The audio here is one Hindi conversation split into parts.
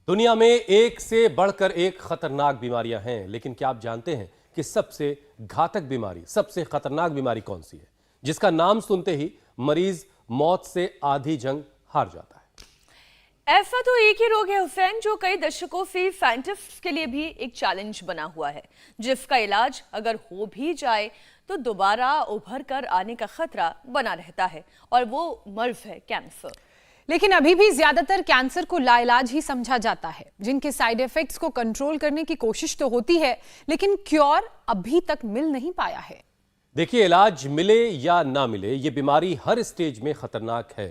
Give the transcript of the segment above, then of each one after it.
दुनिया में एक से बढ़कर एक खतरनाक बीमारियां हैं, लेकिन क्या आप जानते हैं कि सबसे घातक बीमारी, सबसे खतरनाक बीमारी कौन सी है, जिसका नाम सुनते ही मरीज मौत से आधी जंग हार जाता है? ऐसा तो एक ही रोग है हुसैन, जो कई दशकों से साइंटिस्ट के लिए भी एक चैलेंज बना हुआ है, जिसका इलाज अगर हो भी जाए तो दोबारा उभर कर आने का खतरा बना रहता है, और वो मर्ज है कैंसर। लेकिन अभी भी ज्यादातर कैंसर को लाइलाज ही समझा जाता है, जिनके साइड इफेक्ट्स को कंट्रोल करने की कोशिश तो होती है, लेकिन क्योर अभी तक मिल नहीं पाया है। देखिए, इलाज मिले या ना मिले, ये बीमारी हर स्टेज में खतरनाक है।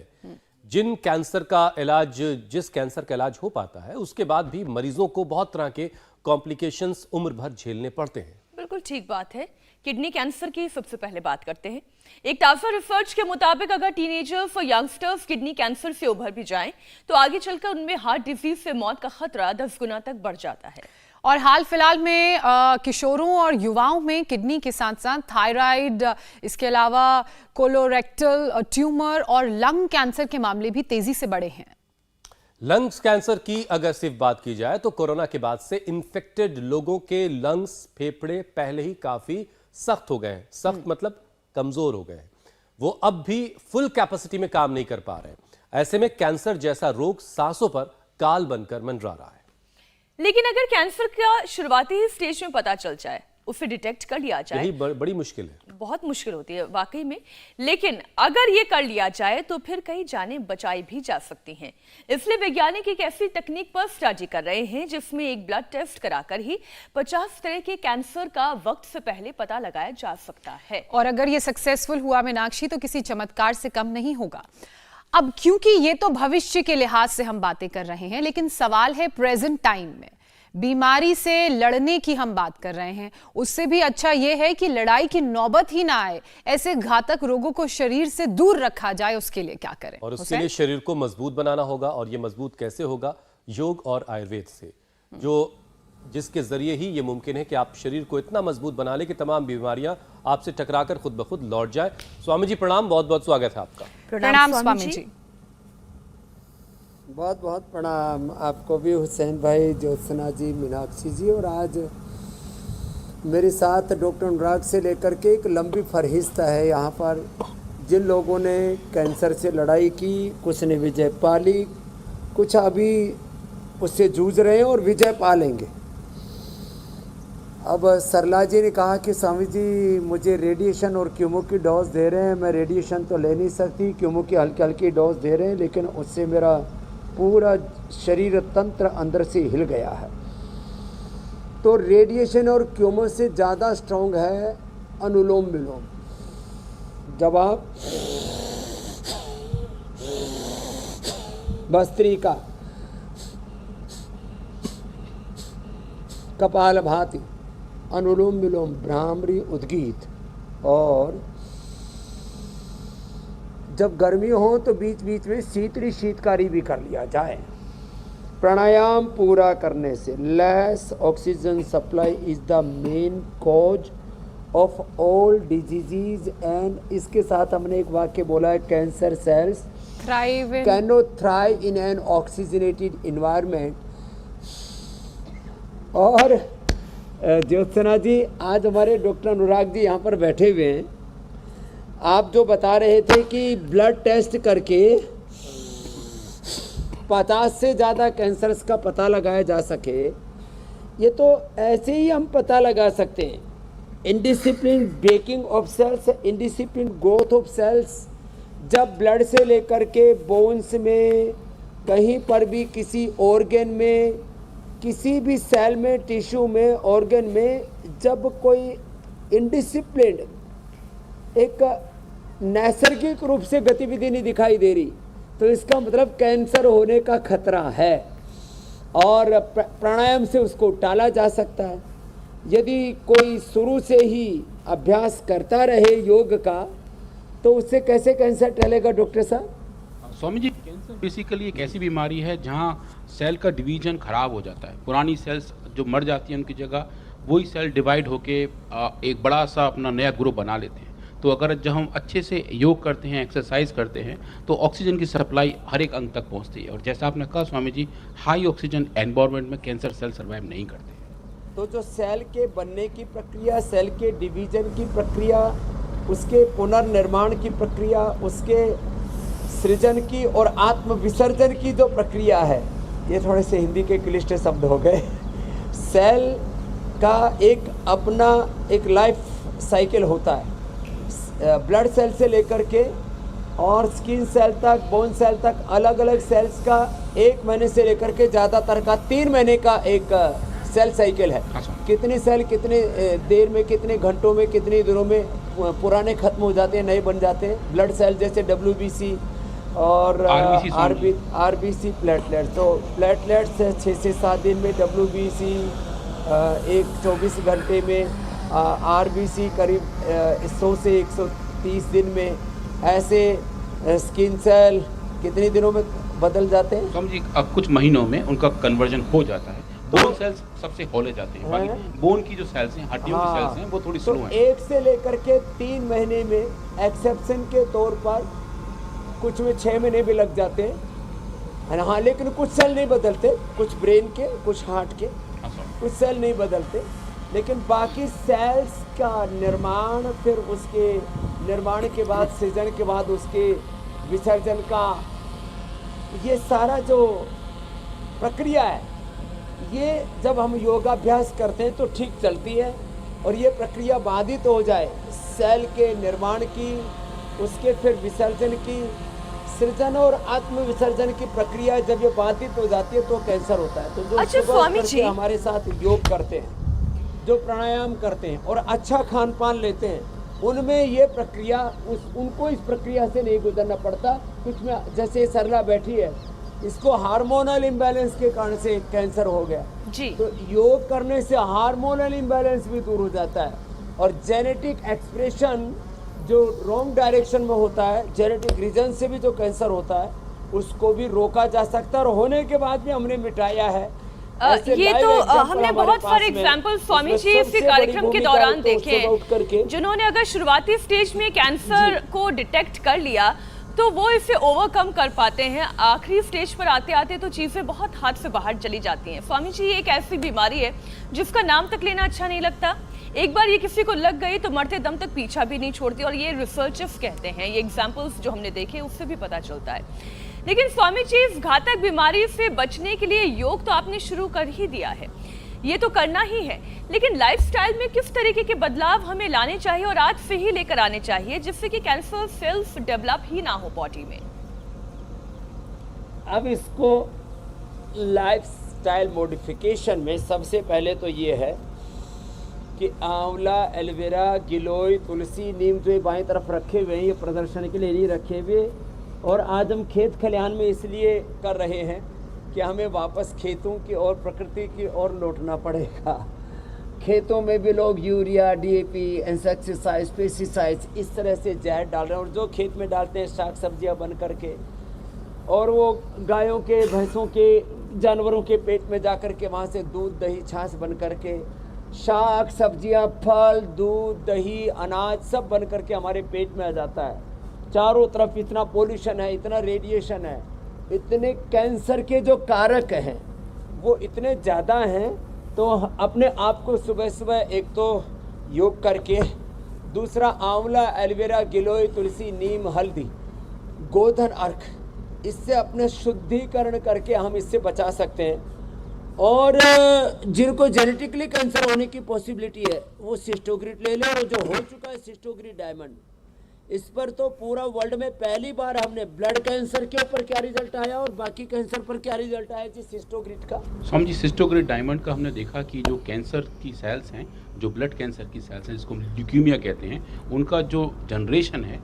जिस कैंसर का इलाज हो पाता है, उसके बाद भी मरीजों को बहुत तरह के कॉम्प्लिकेशंस उम्र भर झेलने पड़ते हैं। बिल्कुल ठीक बात है। किडनी कैंसर की सबसे पहले बात करते हैं। एक ताजा रिसर्च के मुताबिक अगर टीनेजर्स और यंगस्टर्स किडनी कैंसर से उभर भी जाएं, तो आगे चलकर उनमें हार्ट डिजीज से मौत का खतरा 10 गुना तक बढ़ जाता है। और हाल फिलहाल में किशोरों और युवाओं में किडनी के साथ साथ थायराइड, इसके अलावा कोलोरेक्टल ट्यूमर और लंग कैंसर के मामले भी तेजी से बढ़े हैं। लंग्स कैंसर की अगर सिर्फ बात की जाए तो कोरोना के बाद से इन्फेक्टेड लोगों के लंग्स, फेफड़े पहले ही काफी सख्त हो गए हैं। सख्त मतलब कमजोर हो गए हैं। वो अब भी फुल कैपेसिटी में काम नहीं कर पा रहे हैं। ऐसे में कैंसर जैसा रोग सांसों पर काल बनकर मंडरा रहा है। लेकिन अगर कैंसर का शुरुआती ही स्टेज में पता चल जाए, उसे डिटेक्ट कर लिया जाए, यही बड़ी मुश्किल है। बहुत मुश्किल होती है वाकई में, लेकिन अगर ये कर लिया जाए तो फिर कई जानें बचाई भी जा सकती हैं। इसलिए वैज्ञानिक एक ऐसी तकनीक पर स्टडी कर रहे हैं जिसमें एक ब्लड टेस्ट कराकर ही 50 तरह के कैंसर का वक्त से पहले पता लगाया जा सकता है। और अगर ये सक्सेसफुल हुआ मीनाक्षी, तो किसी चमत्कार से कम नहीं होगा। अब क्योंकि ये तो भविष्य के लिहाज से हम बातें कर रहे हैं, लेकिन सवाल है प्रेजेंट टाइम में। बीमारी से लड़ने की हम बात कर रहे हैं, उससे भी अच्छा यह है कि लड़ाई की नौबत ही ना आए। ऐसे घातक रोगों को शरीर से दूर रखा जाए, उसके लिए क्या करें? और उसके लिए शरीर को मजबूत बनाना होगा, और ये मजबूत कैसे होगा? योग और आयुर्वेद से, जिसके जरिए ही ये मुमकिन है कि आप शरीर को इतना मजबूत बना ले कि तमाम बीमारियां आपसे टकराकर खुद ब खुद लौट जाए। स्वामी जी प्रणाम, बहुत बहुत स्वागत है आपका। प्रणाम स्वामी जी। बहुत बहुत प्रणाम आपको भी हुसैन भाई, ज्योत्सना जी, मीनाक्षी जी। और आज मेरे साथ डॉक्टर अनुराग से लेकर के एक लंबी फहरिस्त है यहाँ पर, जिन लोगों ने कैंसर से लड़ाई की, कुछ ने विजय पाली, कुछ अभी उससे जूझ रहे हैं और विजय पालेंगे। अब सरला जी ने कहा कि स्वामी जी मुझे रेडिएशन और कीमो की डोज दे रहे हैं, मैं रेडिएशन तो ले नहीं सकती, कीमो की हल्की हल्की डोज दे रहे हैं, लेकिन उससे मेरा पूरा शरीर तंत्र अंदर से हिल गया है। तो रेडिएशन और कीमो से ज़्यादा स्ट्रॉन्ग है अनुलोम विलोम। जब आप भस्त्रिका, कपालभाति, अनुलोम विलोम, भ्रामरी, उद्गीत, और जब गर्मी हो तो बीच बीच में शीतकारी भी कर लिया जाए। प्राणायाम पूरा करने से less oxygen supply is the main cause of all diseases. And इसके साथ हमने एक वाक्य बोला है, cancer cells cannot thrive in an oxygenated environment. और ज्योत्सना जी, आज हमारे डॉक्टर अनुराग जी यहाँ पर बैठे हुए हैं। आप जो बता रहे थे कि ब्लड टेस्ट करके 50 से ज़्यादा कैंसर्स का पता लगाया जा सके, ये तो ऐसे ही हम पता लगा सकते हैं। Indiscipline breaking of cells, indiscipline growth of cells, जब ब्लड से लेकर के बोन्स में, कहीं पर भी किसी ऑर्गन में, किसी भी सेल में, टिश्यू में, ऑर्गन में, जब कोई इनडिसिप्लिन, एक नैसर्गिक रूप से गतिविधि नहीं दिखाई दे रही, तो इसका मतलब कैंसर होने का खतरा है। और प्राणायाम से उसको टाला जा सकता है। यदि कोई शुरू से ही अभ्यास करता रहे योग का, तो उससे कैसे कैंसर टलेगा डॉक्टर साहब? स्वामी जी, कैंसर बेसिकली एक ऐसी बीमारी है जहां सेल का डिवीजन खराब हो जाता है। पुरानी सेल्स जो मर जाती हैं, उनकी जगह वही सेल डिवाइड होके एक बड़ा सा अपना नया ग्रुप बना लेते हैं। तो अगर जब हम अच्छे से योग करते हैं, एक्सरसाइज करते हैं, तो ऑक्सीजन की सप्लाई हर एक अंग तक पहुंचती है। और जैसा आपने कहा Swami ji, high oxygen environment में कैंसर सेल सर्वाइव नहीं करते। तो जो सेल के बनने की प्रक्रिया, सेल के डिवीजन की प्रक्रिया, उसके पुनर्निर्माण की प्रक्रिया, उसके सृजन की और आत्म विसर्जन की जो प्रक्रिया है, ये थोड़े से हिंदी के क्लिष्ट शब्द हो गए। सेल का एक अपना एक लाइफ साइकिल होता है, ब्लड सेल से लेकर के और स्किन सेल तक, बोन सेल तक, अलग अलग सेल्स का 1 महीने से लेकर के ज़्यादातर का 3 महीने का एक सेल साइकिल है। कितने सेल कितने देर में, कितने घंटों में, कितने दिनों में पुराने खत्म हो जाते हैं, नए बन जाते हैं। ब्लड सेल जैसे WBC और RBC प्लेटलेट्स, तो प्लेटलेट्स 6 से 7 दिन में, WBC 24 घंटे में, RBC करीब 100 से 130 दिन में, ऐसे स्किन सेल कितने दिनों में बदल जाते हैं? स्वामी जी कुछ महीनों में उनका कन्वर्जन हो जाता है। बोन सेल्स सबसे हौले जाते हैं, बाकी बोन की जो सेल्स हैं, हड्डियों की सेल्स हैं, वो थोड़ी स्लो हैं। 1 से लेकर के 3 महीने में, एक्सेप्शन के तौर पर कुछ में 6 महीने भी लग जाते हैं, हाँ, लेकिन कुछ सेल नहीं बदलते, कुछ ब्रेन के, कुछ हार्ट के, कुछ सेल नहीं बदलते, लेकिन बाकी सेल्स का निर्माण, फिर उसके निर्माण के बाद, सृजन के बाद उसके विसर्जन का, ये सारा जो प्रक्रिया है, ये जब हम योगाभ्यास करते हैं तो ठीक चलती है। और ये प्रक्रिया बाधित हो जाए सेल के निर्माण की, उसके फिर विसर्जन की, सृजन और आत्म विसर्जन की प्रक्रिया जब ये बाधित हो जाती है तो कैंसर होता है। तो जो अच्छा, सुबह स्वामी करके जी, हमारे साथ योग करते हैं, जो प्राणायाम करते हैं और अच्छा खान पान लेते हैं, उनमें ये प्रक्रिया उनको इस प्रक्रिया से नहीं गुजरना पड़ता। कुछ में जैसे सरला बैठी है, इसको हार्मोनल इम्बैलेंस के कारण से कैंसर हो गया जी। तो योग करने से हार्मोनल इम्बैलेंस भी दूर हो जाता है। और जेनेटिक एक्सप्रेशन जो रॉन्ग डायरेक्शन में होता है, जेनेटिक रीजन से भी जो कैंसर होता है, उसको भी रोका जा सकता है। और होने के बाद भी हमने मिटाया है। ये तो हमने बहुत सारे एग्जाम्पल स्वामी जी इसी कार्यक्रम के दौरान देखे हैं, जिन्होंने अगर शुरुआती स्टेज में कैंसर को डिटेक्ट कर लिया तो वो इसे ओवरकम कर पाते हैं। आखिरी स्टेज पर आते आते तो चीजें बहुत हाथ से बाहर चली जाती हैं। स्वामी जी, ये एक ऐसी बीमारी है जिसका नाम तक लेना अच्छा नहीं लगता। एक बार ये किसी को लग गई तो मरते दम तक पीछा भी नहीं छोड़ती, और ये रिसर्चर्स कहते हैं, ये एग्जाम्पल्स जो हमने देखे उससे भी पता चलता है। लेकिन स्वामी जी, इस घातक बीमारी से बचने के लिए योग तो आपने शुरू कर ही दिया है, ये तो करना ही है, लेकिन लाइफस्टाइल में किस तरीके के बदलाव हमें लाने चाहिए और आज से ही लेकर आने चाहिए जिससे कि कैंसर सेल्स डेवलप ही ना हो बॉडी में? अब इसको लाइफस्टाइल मॉडिफिकेशन में सबसे पहले तो ये है कि आंवला, एलोवेरा, गिलोय, तुलसी, नीम जो बाएं तरफ रखे हुए हैं, ये प्रदर्शन के लिए नहीं रखे हुए। और आज हम खेत खलिहान में इसलिए कर रहे हैं कि हमें वापस खेतों की और प्रकृति की ओर लौटना पड़ेगा। खेतों में भी लोग यूरिया, DAP, इंसेक्टिसाइड्स, पेस्टिसाइड्स इस तरह से जहर डाल रहे हैं, और जो खेत में डालते हैं साग सब्जियां बन करके, और वो गायों के, भैंसों के, जानवरों के पेट में जा कर के वहाँ से दूध, दही, छाछ बन करके साग सब्जियां, फल, दूध, दही, अनाज सब बन करके हमारे पेट में आ जाता है। चारों तरफ इतना पोल्यूशन है, इतना रेडिएशन है, इतने कैंसर के जो कारक हैं वो इतने ज़्यादा हैं। तो अपने आप को सुबह सुबह एक तो योग करके, दूसरा आंवला, एलोवेरा, गिलोय, तुलसी, नीम, हल्दी, गोधन अर्क, इससे अपने शुद्धिकरण करके हम इससे बचा सकते हैं। और जिनको जेनेटिकली कैंसर होने की पॉसिबिलिटी है वो सिस्टोग्रिड ले लें, और जो हो चुका है सिस्टोग्रिड डायमंड, इस पर तो पूरा वर्ल्ड में पहली बार हमने ब्लड कैंसर के ऊपर क्या रिजल्ट आया और बाकी कैंसर पर क्या रिजल्ट आया जी सिस्टोग्रिड का। स्वामी जी, सिस्टोग्रिड डायमंड का हमने देखा कि जो कैंसर की सेल्स हैं, जो ब्लड कैंसर की सेल्स हैं, जिसको हम ल्यूकीमिया कहते हैं, उनका जो जनरेशन है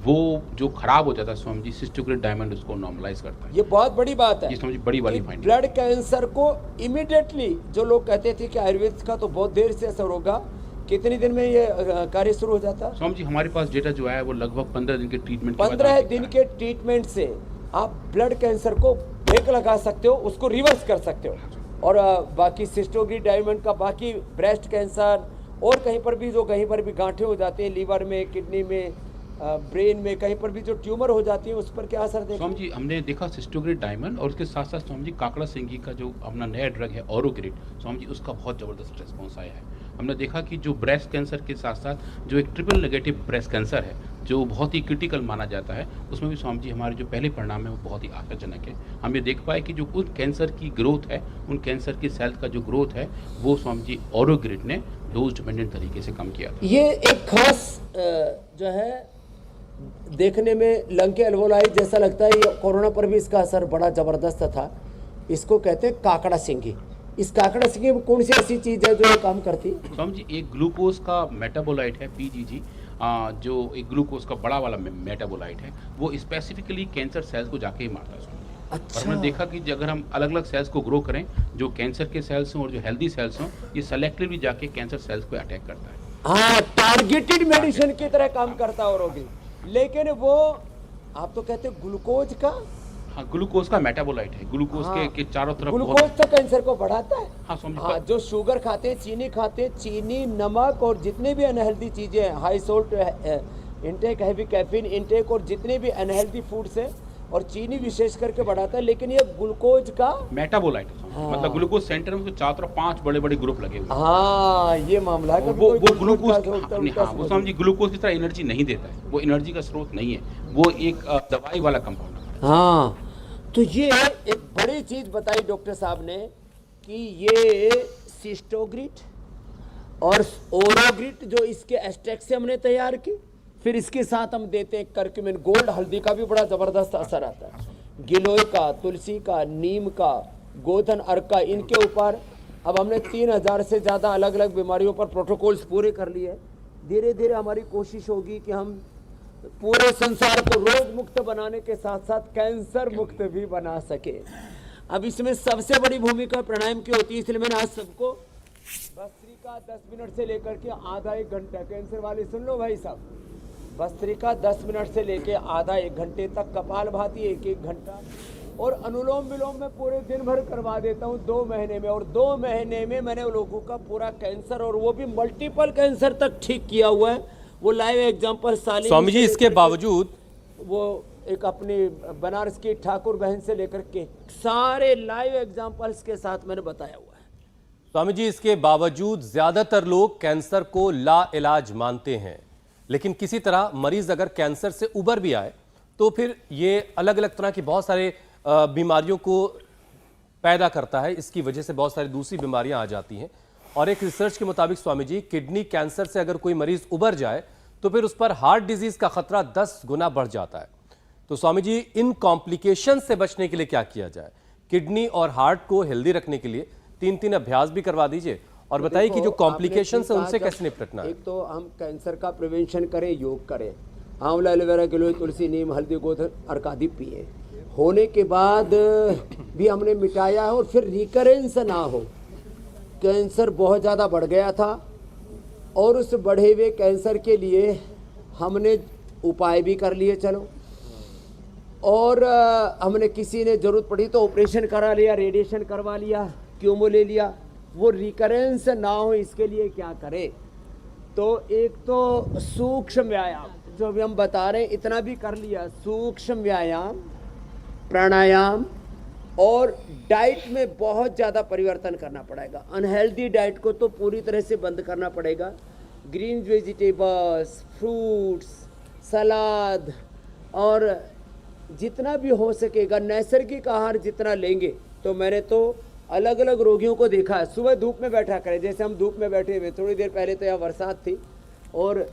वो जो खराब हो जाता है, स्वामी जी सिस्टोग्रिड डायमंड उसको नॉर्मलाइज करता है। ये बहुत बड़ी बात है, ये स्वामी जी बड़ी वाली फाइंडिंग। ब्लड कैंसर को इमीडिएटली, जो लोग कहते थे कि आयुर्वेद का तो बहुत देर से असर होगा, कितने दिन में ये कार्य शुरू हो जाता है? स्वामी जी, हमारे पास डेटा जो है वो लगभग 15 दिन के ट्रीटमेंट, 15 दिन के ट्रीटमेंट से आप ब्लड कैंसर को ब्रेक लगा सकते हो, उसको रिवर्स कर सकते हो। और बाकी सिस्टोग्रिड डायमंड का, बाकी ब्रेस्ट कैंसर, और कहीं पर भी गांठें हो जाती हैं लीवर में, किडनी में, ब्रेन में, कहीं पर भी जो ट्यूमर हो जाती है उस पर क्या असर देखा? स्वामी जी हमने देखा सिस्टोग्रिड डायमंड और उसके साथ साथ स्वामी जी काकड़ा सिंगी का जो अपना नया ड्रग है ऑरोग्रिड, स्वामी जी उसका बहुत ज़बरदस्त रिस्पॉन्स आया है। हमने देखा कि जो ब्रेस्ट कैंसर के साथ साथ जो एक ट्रिपल नेगेटिव ब्रेस्ट कैंसर है जो बहुत ही क्रिटिकल माना जाता है, उसमें भी स्वामी जी हमारे जो पहले परिणाम है वो बहुत ही आशाजनक है। हम ये देख पाए कि जो उन कैंसर की ग्रोथ है, उन कैंसर की सेल का जो ग्रोथ है वो स्वामी जी ऑरोग्रिड ने डोज डिपेंडेंट तरीके से कम किया था। ये एक खास जो है देखने में लंके अल्वोलाई जैसा लगता है, ये कोरोना पर भी इसका असर बड़ा ज़बरदस्त था। इसको कहते हैं काकड़ा सिंगी। इस काकड़ा सिंगी में कौन सी ऐसी चीज़ है जो ये काम करती है? स्वामी जी एक ग्लूकोज का मेटाबोलाइट है पीजीजी, जो एक ग्लूकोज का बड़ा वाला मेटाबोलाइट है, वो स्पेसिफिकली कैंसर सेल्स को जाके ही मारता है स्वामी जी। अच्छा। और हमने देखा कि अगर हम अलग अलग सेल्स को ग्रो करें, जो कैंसर के सेल्स हों और जो हेल्दी सेल्स हों, ये सेलेक्टिवली जाके कैंसर सेल्स को अटैक करता है। हाँ, टारगेटेड मेडिसिन की तरह काम करता है औरोग्रिड। लेकिन वो आप तो कहते हैं ग्लूकोज का, हाँ ग्लूकोज का मेटाबोलाइट है, ग्लूकोज के चारों तरफ ग्लूकोज तो कैंसर को बढ़ाता है। हाँ स्वामी जी। हाँ, जो शुगर खाते हैं, चीनी खाते हैं, चीनी, नमक और जितने भी अनहेल्दी चीज़ें हैं, high salt intake, heavy caffeine intake और जितने भी अनहेल्दी फूड्स हैं, और चीनी विशेष करके बढ़ाता है। लेकिन ये ग्लूकोज का मेटाबोलाइट है स्वामी। हाँ। मतलब ग्लूकोज सेंटर में तो चारों तरफ 5 बड़े बड़े ग्रुप लगे हुए हैं। हाँ, ये मामला है। वो ग्लूकोज वो स्वामी जी ग्लूकोज की तरह एनर्जी नहीं देता है, वो एनर्जी का स्रोत नहीं है, वो एक दवाई वाला कंपाउंड है। हाँ, तो ये एक बड़ी चीज बताई डॉक्टर साहब ने कि ये सिस्टोग्रिड और ओरोग्रिड जो इसके एक्सट्रैक्ट से हमने तैयार की, फिर इसके साथ हम देते हैं करक्यूमिन गोल्ड, हल्दी का भी बड़ा जबरदस्त असर आता है, गिलोय का, तुलसी का, नीम का, गोधन अर्क का, इनके ऊपर अब हमने 3000 से ज़्यादा अलग अलग बीमारियों पर प्रोटोकॉल्स पूरे कर लिए। धीरे धीरे हमारी कोशिश होगी कि हम पूरे संसार को रोग मुक्त बनाने के साथ साथ कैंसर मुक्त भी बना सके। अब इसमें सबसे बड़ी भूमिका प्राणायाम की होती है, इसलिए मैंने आज सबको भस्त्रिका 10 मिनट से लेकर के आधा 1 घंटा, कैंसर वाले सुन लो भाई साहब, भस्त्रिका 10 मिनट से लेके आधा 1 घंटे तक, कपालभाति 1-1 घंटा, और अनुलोम विलोम में पूरे दिन भर करवा देता हूँ 2 महीने में। और 2 महीने में मैंने लोगों का पूरा कैंसर और वो भी मल्टीपल कैंसर तक ठीक किया हुआ है। वो लाइव एग्जाम्पल स्वामी जी इसके बावजूद वो एक अपनी बनारस की ठाकुर बहन से लेकर के सारे लाइव एग्जाम्पल्स के साथ मैंने बताया हुआ है। स्वामी जी इसके बावजूद ज्यादातर लोग कैंसर को लाइलाज मानते हैं, लेकिन किसी तरह मरीज अगर कैंसर से उबर भी आए तो फिर ये अलग अलग तरह की बहुत सारे बीमारियों को पैदा करता है। इसकी वजह से बहुत सारी दूसरी बीमारियां आ जाती हैं। और एक रिसर्च के मुताबिक स्वामी जी किडनी कैंसर से अगर कोई मरीज उबर जाए तो फिर उस पर हार्ट डिजीज का खतरा 10 गुना बढ़ जाता है। तो स्वामी जी इन कॉम्प्लिकेशन से बचने के लिए क्या किया जाए? किडनी और हार्ट को हेल्दी रखने के लिए 3-3 अभ्यास भी करवा दीजिए और बताइए कि जो कॉम्प्लिकेशन है उनसे कैसे निपटना है। एक तो हम कैंसर का प्रिवेंशन करें, योग करें, आंवला, एलोवेरा, गिलोय, तुलसी, नीम, हल्दी, गोधन अर्क आदि पिए। होने के बाद भी हमने मिटाया है और फिर रिकरेंस ना हो। कैंसर बहुत ज़्यादा बढ़ गया था और उस बढ़े हुए कैंसर के लिए हमने उपाय भी कर लिए, चलो, और हमने किसी ने ज़रूरत पड़ी तो ऑपरेशन करा लिया, रेडिएशन करवा लिया, कीमो ले लिया। वो रिकरेंस ना हो इसके लिए क्या करें? तो एक तो सूक्ष्म व्यायाम जो अभी हम बता रहे हैं, इतना भी कर लिया, सूक्ष्म व्यायाम, प्राणायाम, और डाइट में बहुत ज़्यादा परिवर्तन करना पड़ेगा। अनहेल्दी डाइट को तो पूरी तरह से बंद करना पड़ेगा। ग्रीन वेजिटेबल्स, फ्रूट्स, सलाद, और जितना भी हो सकेगा नैसर्गिक आहार जितना लेंगे। तो मैंने तो अलग अलग रोगियों को देखा है, सुबह धूप में बैठा करें, जैसे हम धूप में बैठे हुए, थोड़ी देर पहले तो यहाँ बरसात थी और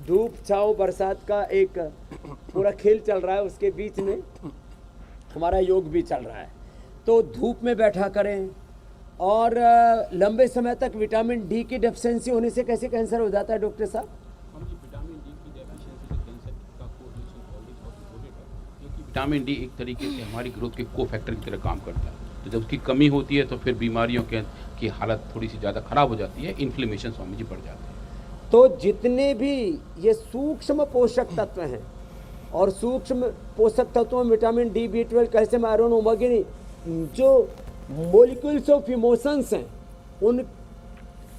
धूप छाँव बरसात का एक पूरा खेल चल रहा है, उसके बीच में हमारा योग भी चल रहा है। तो धूप में बैठा करें, और लंबे समय तक विटामिन डी की डेफिशिएंसी होने से कैसे कैंसर हो जाता है डॉक्टर साहब? विटामिन डी की डेफिशिएंसी से कैंसर का कोरिलेशन ऑलरेडी बहुत है, क्योंकि विटामिन डी एक तरीके से हमारी ग्रोथ के को-फैक्टर की तरह काम करता है। तो जब उसकी कमी होती है तो फिर बीमारियों की हालत थोड़ी सी ज़्यादा खराब हो जाती है, इन्फ्लेमेशन स्वामी जी बढ़ जाते हैं। तो जितने भी ये सूक्ष्म पोषक तत्व हैं, और सूक्ष्म पोषक तत्वों में vitamin D, B12, calcium, iron, omega, जो मोलिक्यूल्स ऑफ इमोशंस हैं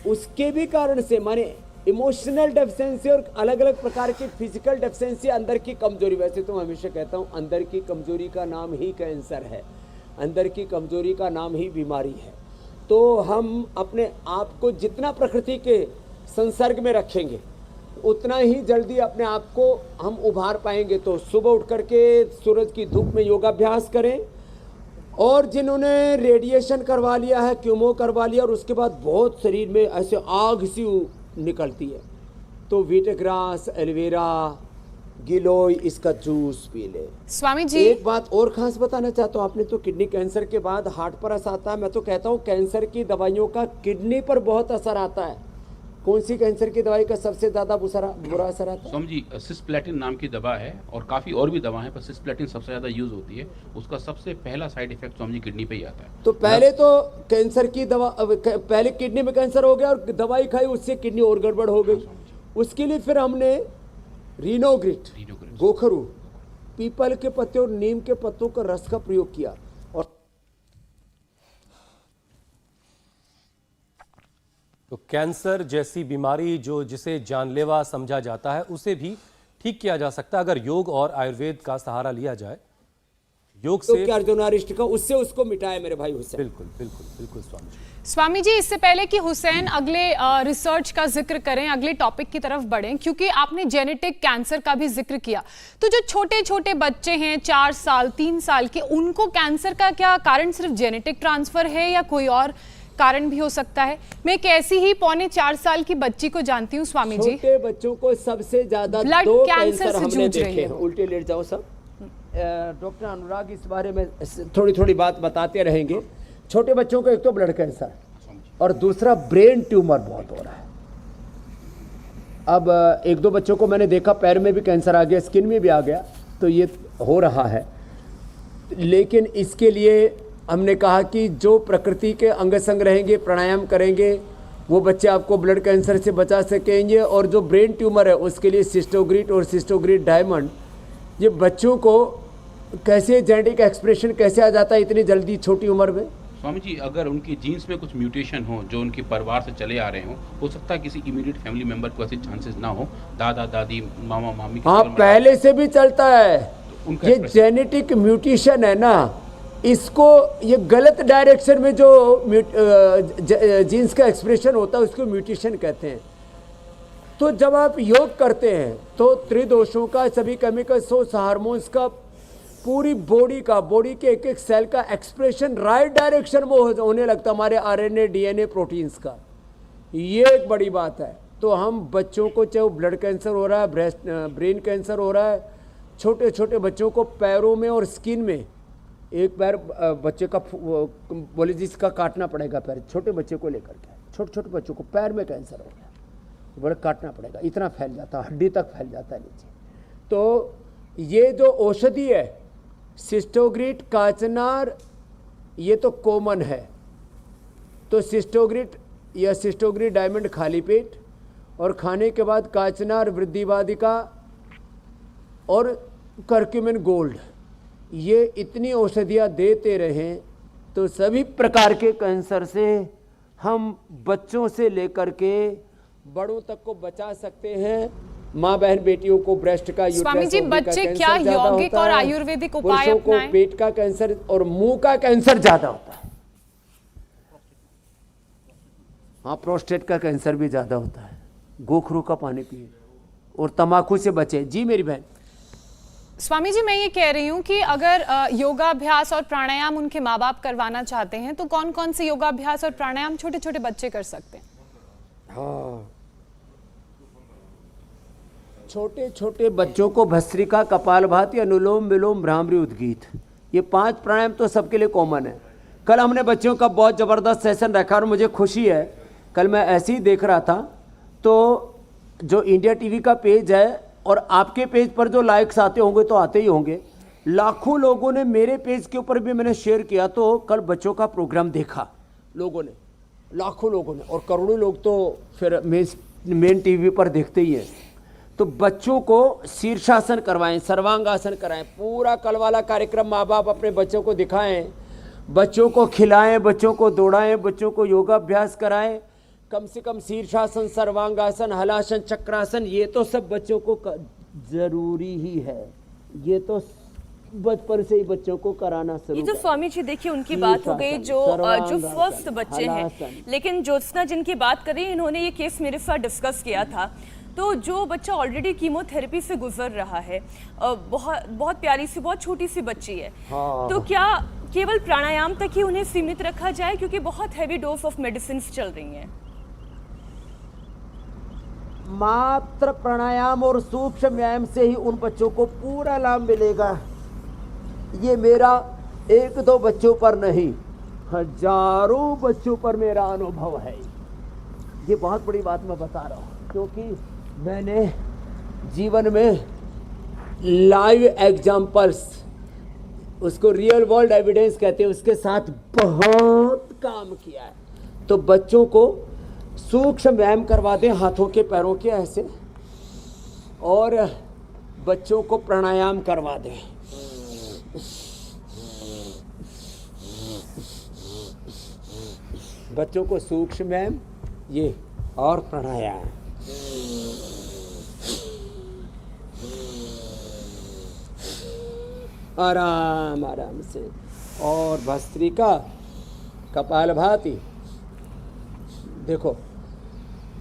उसके भी कारण से माने इमोशनल डेफिशिएंसी और अलग अलग प्रकार की फिजिकल डेफिशिएंसी, अंदर की कमजोरी। वैसे तो मैं हमेशा कहता हूँ अंदर की कमजोरी का नाम ही कैंसर है, अंदर की कमजोरी का नाम ही बीमारी है। तो हम अपने आप को जितना प्रकृति के संसर्ग में रखेंगे उतना ही जल्दी अपने आप को हम उभार पाएंगे। तो सुबह उठ करके सूरज की धूप में योगाभ्यास करें, और जिन्होंने रेडिएशन करवा लिया है, क्यूमो करवा लिया और उसके बाद बहुत शरीर में ऐसे आग सी निकलती है, तो वीटग्रास, एलोवेरा, गिलोय, इसका जूस पी ले। स्वामी जी, एक बात और खास बताना चाहता हूँ, आपने तो किडनी कैंसर के बाद हार्ट पर असर आता है। मैं तो कहता हूँ कैंसर की दवाइयों का किडनी पर बहुत असर आता है। कौन सी कैंसर की दवाई का सबसे ज्यादा बुरा असर आता है? स्वामी जी, सिस्प्लेटिन नाम की दवा है और काफ़ी और भी दवा है, पर सिस्प्लेटिन सबसे ज़्यादा यूज़ होती है। उसका सबसे पहला side effect Swami ji kidney पे ही आता है। तो पहले तो कैंसर की दवा, पहले किडनी में कैंसर हो गया और दवाई खाई, उससे किडनी और गड़बड़ हो गई। उसके लिए फिर हमने रीनोग्रिट, गोखरू, पीपल के पत्ते और नीम के पत्तों का रस का प्रयोग किया। और तो कैंसर जैसी बीमारी जिसे जानलेवा समझा जाता है, उसे भी ठीक किया जा सकता है अगर योग और आयुर्वेद का सहारा लिया जाए। योग से क्या अर्जुनारिष्ट का उससे उसको मिटाया मेरे भाई हुसैन। बिल्कुल बिल्कुल बिल्कुल स्वामी जी। स्वामी जी, इससे पहले कि हुसैन अगले रिसर्च का जिक्र करें, अगले टॉपिक की तरफ बढ़ें, क्योंकि आपने जेनेटिक कैंसर का भी जिक्र किया, तो जो छोटे छोटे बच्चे हैं 4 साल 3 साल के, उनको कैंसर का क्या कारण सिर्फ जेनेटिक ट्रांसफर है या कोई और कारण भी हो सकता है? मैं एक ऐसी ही 3.25 साल की बच्ची को जानती हूँ स्वामी जी, छोटे बच्चों को सबसे ज्यादा ब्लड 2 कैंसर कैंसर से हमने जूझ रही देखे है। हैं। उल्टे लेट जाओ सब। डॉक्टर अनुराग इस बारे में थोड़ी थोड़ी बात बताते रहेंगे। छोटे बच्चों को एक तो ब्लड कैंसर और दूसरा ब्रेन ट्यूमर बहुत हो रहा है। अब 1-2 बच्चों को मैंने देखा पैर में भी कैंसर आ गया, स्किन में भी आ गया, तो ये हो रहा है। लेकिन इसके लिए हमने कहा कि जो प्रकृति के अंग संग रहेंगे, प्राणायाम करेंगे, वो बच्चे आपको ब्लड कैंसर से बचा सकेंगे। और जो ब्रेन ट्यूमर है उसके लिए सिस्टोग्रिट और सिस्टोग्रिट डायमंड, ये बच्चों को कैसे जेनेटिक एक्सप्रेशन कैसे आ जाता है इतनी जल्दी छोटी उम्र में? स्वामी जी, अगर उनकी जीन्स में कुछ म्यूटेशन हो जो उनके परिवार से चले आ रहे हो सकता है किसी इमीडिएट फैमिली मेंबर को ऐसे चांसेस ना हो, दादा दादी मामा मामी के हाँ, पहले से भी चलता है। तो उनका ये expression- जेनेटिक म्यूटेशन है ना, इसको ये गलत डायरेक्शन में जो जीन्स का एक्सप्रेशन होता है उसको म्यूटेशन कहते हैं। तो जब आप योग करते हैं तो त्रिदोषों का, सभी केमिकल्स, हार्मोन्स का, पूरी बॉडी के एक एक सेल का एक्सप्रेशन राइट डायरेक्शन में होने लगता, हमारे आरएनए, डीएनए, प्रोटीन्स का। ये एक बड़ी बात है। तो हम बच्चों को, चाहे ब्लड कैंसर हो रहा है, ब्रेन कैंसर हो रहा है, छोटे छोटे बच्चों को पैरों में और स्किन में, एक पैर बच्चे का बोले जिसका काटना पड़ेगा पैर, छोटे बच्चे को लेकर के, छोटे छोटे बच्चों को पैर में कैंसर हो गया, बड़े काटना पड़ेगा, इतना फैल जाता है, हड्डी तक फैल जाता है नीचे। तो ये जो औषधि है सिस्टोग्रिट, काचनार, ये तो कॉमन है। तो सिस्टोग्रिट या सिस्टोग्रिट डायमंड खाली पेट, और खाने के बाद काचनार, वृद्धिवादिका और करक्यूमिन गोल्ड, ये इतनी औषधियाँ देते रहें तो सभी प्रकार के कैंसर से हम बच्चों से लेकर के बड़ों तक को बचा सकते हैं। माँ बहन बेटियों को ब्रेस्ट का, स्वामी जी, बच्चे क्या यौगिक और आयुर्वेदिक उपाय पुरुषों को अपनाएं? पेट का कैंसर और मुंह का कैंसर ज्यादा होता है। हाँ, प्रोस्टेट का कैंसर भी ज्यादा होता है। गोखरू का पानी पिए और तंबाकू से बचे। जी मेरी बहन। स्वामी जी, मैं ये कह रही हूँ कि अगर योगाभ्यास और प्राणायाम उनके माँ बाप करवाना चाहते हैं तो कौन कौन से योगाभ्यास और प्राणायाम छोटे छोटे बच्चे कर सकते हैं? हाँ, छोटे छोटे बच्चों को भस्त्रिका, कपालभाति, अनुलोम विलोम, भ्रामरी, उद्गीत, ये 5 प्राणायाम तो सबके लिए कॉमन है। कल हमने बच्चों का बहुत ज़बरदस्त सेशन रखा और मुझे खुशी है, कल मैं ऐसे ही देख रहा था तो जो इंडिया टीवी का पेज है और आपके पेज पर जो लाइक्स आते होंगे तो आते ही होंगे, लाखों लोगों ने मेरे पेज के ऊपर भी मैंने शेयर किया, तो कल बच्चों का प्रोग्राम देखा लोगों ने, लाखों लोगों ने, और करोड़ों लोग तो फिर मेन टीवी पर देखते ही हैं। तो बच्चों को शीर्षासन करवाएं, सर्वांगासन कराएं, पूरा कल वाला कार्यक्रम माँ बाप अपने बच्चों को दिखाएं, बच्चों को खिलाएं, बच्चों को दौड़ाएं, बच्चों को योगाभ्यास कराएं, कम से कम शीर्षासन, सर्वांगासन, हलासन, चक्रासन, ये तो सब बच्चों को जरूरी ही है। ये तो बचपन से ही बच्चों को कराना शुरू। ये तो स्वामी जी देखिए उनकी बात हो गई जो स्वस्थ बच्चे हैं, लेकिन ज्योत्सना जिनकी बात कर रही है, इन्होंने ये केस मेरे साथ डिस्कस किया था। तो जो बच्चा ऑलरेडी कीमोथेरेपी से गुजर रहा है, बहुत प्यारी सी, बहुत छोटी सी बच्ची है, तो क्या केवल प्राणायाम तक ही उन्हें सीमित रखा जाए, क्योंकि बहुत हैवी डोज ऑफ मेडिसिन चल रही हैं? मात्र प्राणायाम और सूक्ष्म व्यायाम से ही उन बच्चों को पूरा लाभ मिलेगा। ये मेरा 1-2 बच्चों पर नहीं, हजारों बच्चों पर मेरा अनुभव है। ये बहुत बड़ी बात मैं बता रहा हूँ, क्योंकि मैंने जीवन में लाइव एग्जाम्पल्स, उसको रियल वर्ल्ड एविडेंस कहते हैं, उसके साथ बहुत काम किया है। तो बच्चों को सूक्ष्म व्यायाम करवा दें, हाथों के पैरों के ऐसे, और बच्चों को प्राणायाम करवा दें। बच्चों को सूक्ष्म व्यायाम ये और प्राणायाम। आराम आराम से, और भस्त्रिका, कपालभाति। देखो,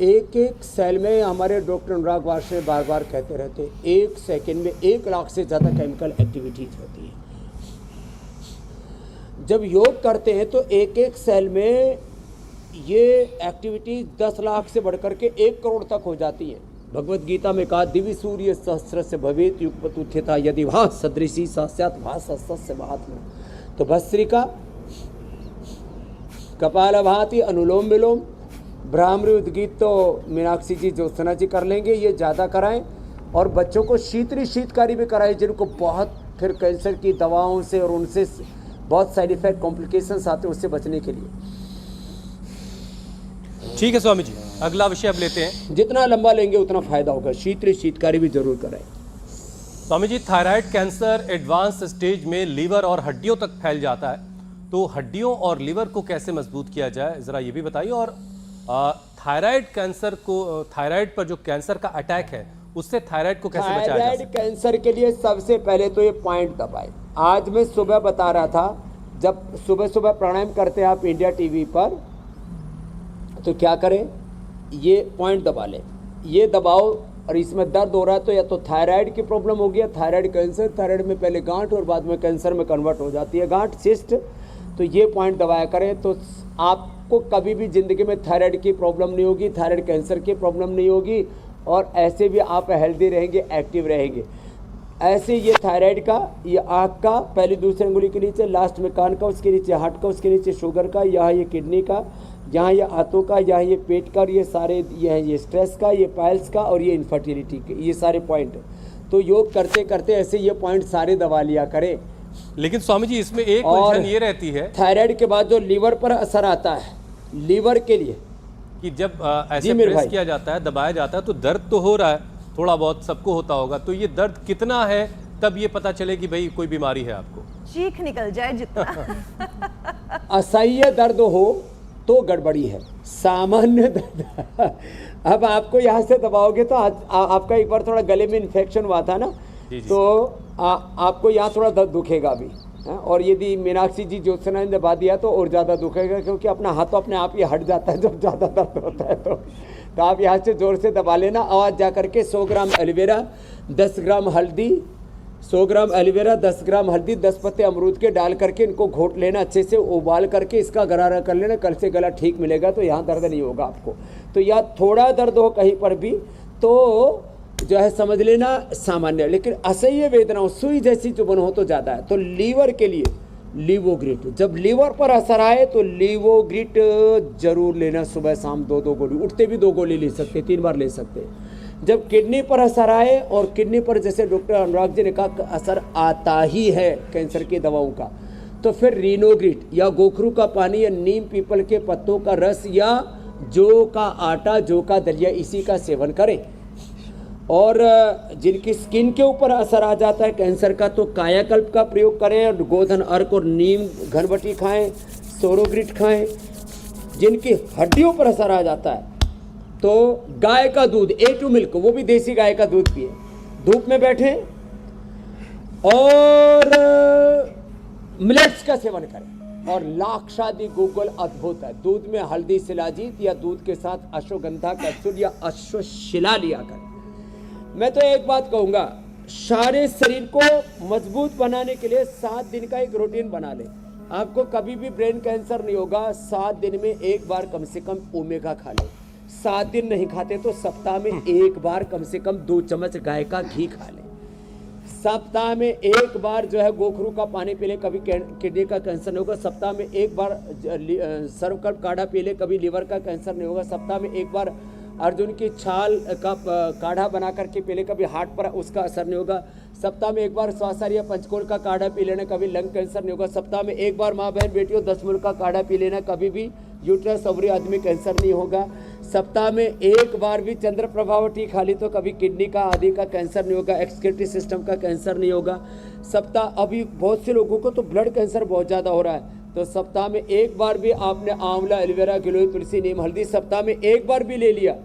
एक सेल में, हमारे डॉक्टर अनुराग वार्षे बार बार कहते रहते, 1 सेकंड में 1 लाख से ज़्यादा केमिकल एक्टिविटीज होती है। जब योग करते हैं तो एक सेल में ये एक्टिविटी 10 लाख से बढ़कर के 1 करोड़ तक हो जाती है। भगवत गीता में कहा, दिव्य सूर्य सहस्र से भवेत युगपतुथ्यता यदि वहाँ सदृशी सहस्यात भासस्य महात्मा। तो भस्त्रिका, कपालभाति, अनुलोम विलोम, भ्रामरी उद्गीत तो मीनाक्षी जी, ज्योत्सना जी कर लेंगे, ये ज़्यादा कराएं। और बच्चों को शीतकारी भी कराएं, जिनको बहुत फिर कैंसर की दवाओं से और उनसे बहुत साइड इफेक्ट कॉम्प्लिकेशंस आते हैं, उससे बचने के लिए। ठीक है स्वामी जी, अगला विषय अब लेते हैं। जितना लंबा लेंगे उतना फायदा होगा। शीतकारी भी जरूर कराएं। Swami ji, thyroid cancer advance stage में लीवर और हड्डियों तक फैल जाता है, तो हड्डियों और लीवर को कैसे मजबूत किया जाए, जरा ये भी बताइए। और थायराइड कैंसर को, थायराइड पर जो कैंसर का अटैक है, उससे थायराइड को कैसे बचाया जाए? थायराइड कैंसर के लिए सबसे पहले तो ये पॉइंट दबाएं। आज मैं सुबह बता रहा था, जब सुबह प्राणायाम करते हैं आप इंडिया टीवी पर, तो क्या करें, ये पॉइंट दबा लें, ये दबाओ, और इसमें दर्द हो रहा है तो या तो थायराइड की प्रॉब्लम हो गया, थायराइड कैंसर, थायराइड में पहले गांठ और बाद में कैंसर में कन्वर्ट हो जाती है गांठ, सिस्ट। तो ये पॉइंट दबाया करें तो आपको कभी भी ज़िंदगी में थायराइड की प्रॉब्लम नहीं होगी, थायराइड कैंसर की प्रॉब्लम नहीं होगी, और ऐसे भी आप हेल्दी रहेंगे, एक्टिव रहेंगे। ऐसे ये थायराइड का, ये आँख का, पहली दूसरी अंगुली के नीचे, लास्ट में कान का, उसके नीचे हार्ट का, उसके नीचे शुगर का, यहाँ ये किडनी का, यहाँ ये हाथों का, यहाँ ये पेट का, और ये सारे, ये स्ट्रेस का, ये पाइल्स का, और ये इनफर्टिलिटी के, ये सारे पॉइंट। तो योग करते करते ऐसे ये पॉइंट सारे दबा लिया करें। लेकिन स्वामी जी, इसमें एक उलझन ये रहती है, थायराइड के बाद जो लीवर पर असर आता है, लीवर के लिए, कि जब ऐसे प्रेस किया जाता है, दबाया जाता है, तो दर्द तो हो रहा है, थोड़ा बहुत सबको होता होगा, तो ये दर्द कितना है, तब ये पता चले कि भाई कोई बीमारी है आपको? चीख निकल जाए जितना। असह्य दर्द हो तो गड़बड़ी है, सामान्य दर्द। अब आपको यहाँ से दबाओगे तो आपका एक बार थोड़ा गले में इन्फेक्शन हुआ था ना, तो आपको यहाँ थोड़ा दर्द दुखेगा भी, और यदि मीनाक्षी जी ज्योत्सना ने दबा दिया तो और ज़्यादा दुखेगा, क्योंकि अपना हाथ तो अपने आप ही हट जाता है जब ज़्यादा दर्द होता है। तो आप यहाँ से ज़ोर से दबा लेना। आवाज़ जा करके 100 ग्राम एलोवेरा, 10 ग्राम हल्दी, 100 ग्राम एलोवेरा, 10 ग्राम हल्दी, 10 पत्ते अमरूद के डाल करके इनको घोट लेना, अच्छे से उबाल करके इसका गरारा कर लेना। कल से गला ठीक मिलेगा, तो यहाँ दर्द नहीं होगा आपको। तो या थोड़ा दर्द हो कहीं पर भी तो जो है समझ लेना सामान्य, लेकिन असह्य वेदना हो, सुई जैसी चुभन हो तो ज़्यादा है। तो लीवर के लिए लीवोग्रिट, जब लीवर पर असर आए तो लीवोग्रिट जरूर लेना, सुबह शाम 2-2 गोली, उठते भी 2 गोली ले सकते, 3 बार ले सकते। जब किडनी पर असर आए, और किडनी पर जैसे डॉक्टर अनुराग जी ने कहा असर आता ही है कैंसर की दवाओं का, तो फिर रीनोग्रिट या गोखरू का पानी या नीम पीपल के पत्तों का रस या जौ का आटा, जौ का दलिया, इसी का सेवन करें। और जिनकी स्किन के ऊपर असर आ जाता है कैंसर का, तो कायाकल्प का प्रयोग करें, और गोधन अर्क और नीम घनबटी खाएं, सोरोग्रिट खाएं, जिनकी हड्डियों पर असर आ जाता है, तो गाय का दूध, A2 मिल्क, वो भी देसी गाय का दूध पिए, धूप में बैठे और मिलेट्स का सेवन करें। और लाक्षादि गूगल अद्भुत है, दूध में हल्दी शिलाजीत या दूध के साथ अश्वगंधा कैप्सूल या अश्वशिला लिया करें। मैं तो एक बात कहूंगा, सारे शरीर को मजबूत बनाने के लिए 7 दिन का एक रूटीन बना ले, आपको कभी भी ब्रेन कैंसर नहीं होगा। 7 दिन में एक बार कम से कम ओमेगा खा ले, 7 दिन नहीं खाते तो सप्ताह में एक बार कम से कम 2 चम्मच गाय का घी खा ले, सप्ताह में एक बार जो है गोखरू का पानी पी ले, कभी किडनी का कैंसर नहीं होगा। सप्ताह में एक बार सर्वकल्प काढ़ा पी ले, कभी लीवर का कैंसर नहीं होगा। सप्ताह में एक बार अर्जुन की छाल का काढ़ा बना करके पी ले, कभी हार्ट पर उसका असर नहीं होगा। सप्ताह में एक बार स्वासार या पंचकोल का काढ़ा पी लेना, कभी लंग कैंसर नहीं होगा। सप्ताह में एक बार माँ बहन बेटियों 10 मूल का काढ़ा पी लेना, कभी भी यूट्रस ओवरी आदमी कैंसर नहीं होगा। सप्ताह में एक बार भी चंद्र प्रभाव टी खा ली तो कभी किडनी का आदि का कैंसर नहीं होगा, एक्सक्रीटरी सिस्टम का कैंसर नहीं होगा। सप्ताह, अभी बहुत से लोगों को तो ब्लड कैंसर बहुत ज़्यादा हो रहा है, तो सप्ताह में एक बार भी आपने आंवला, एलोवेरा, गिलोय, तुलसी, नीम, हल्दी सप्ताह में एक बार भी ले लिया